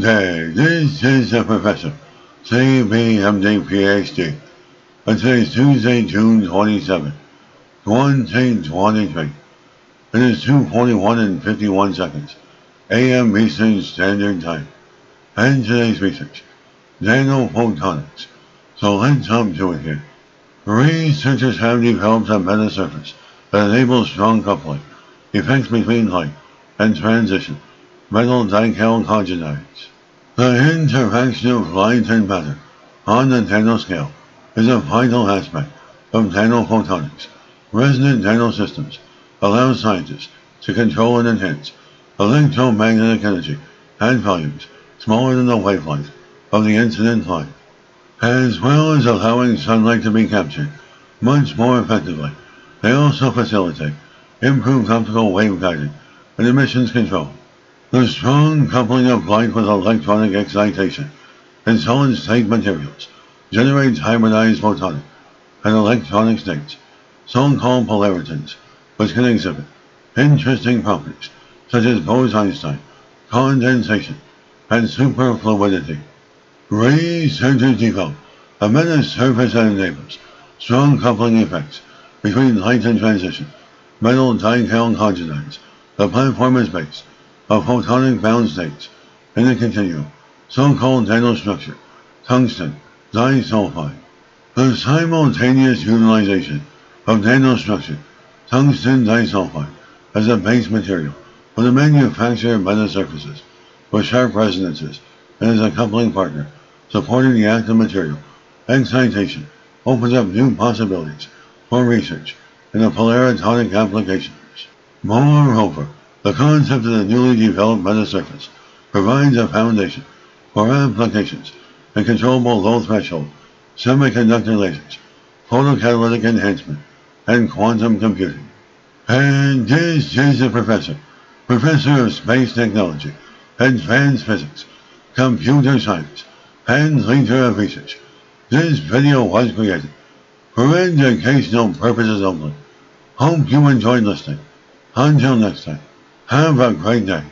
Okay, this is the Professor, CBMD PhD, and today is Tuesday, June 27, 2023. It is 2:41 and 51 seconds, AM Eastern Standard Time, and today's research, Nanophotonics. So let's jump to it here. Researchers have developed a metasurface that enables strong coupling, effects between light and transition, metal dichalcogenides. The interaction of light and matter on the nanoscale is a vital aspect of nanophotonics. Resonant nanosystems allow scientists to control and enhance electromagnetic energy at volumes smaller than the wavelength of the incident light, as well as allowing sunlight to be captured much more effectively. They also facilitate improved optical waveguiding and emissions control. The strong coupling of light with electronic excitation in solid-state materials generates hybridized photonic and electronic states, so-called polaritons, which can exhibit interesting properties such as Bose-Einstein, condensation, and superfluidity. Researchers develop a metasurface that enables strong coupling effects between light and transition, metal dichalcogenides. The platform is based on photonic bound states in the continuum, so-called nanostructure, tungsten disulfide. The simultaneous utilization of nanostructure, tungsten disulfide, as a base material for the manufacture of metasurfaces with sharp resonances and as a coupling partner supporting the active material excitation opens up new possibilities for research in the polaritonic applications. Moreover, the concept of the newly developed metasurface provides a foundation for applications in controllable low-threshold semiconductor lasers, photocatalytic enhancement, and quantum computing. And this is the Professor of Space Technology, Advanced Physics, Computer Science, and Leader of Research. This video was created for educational purposes only. Hope you enjoyed listening. Until next time, have a great day.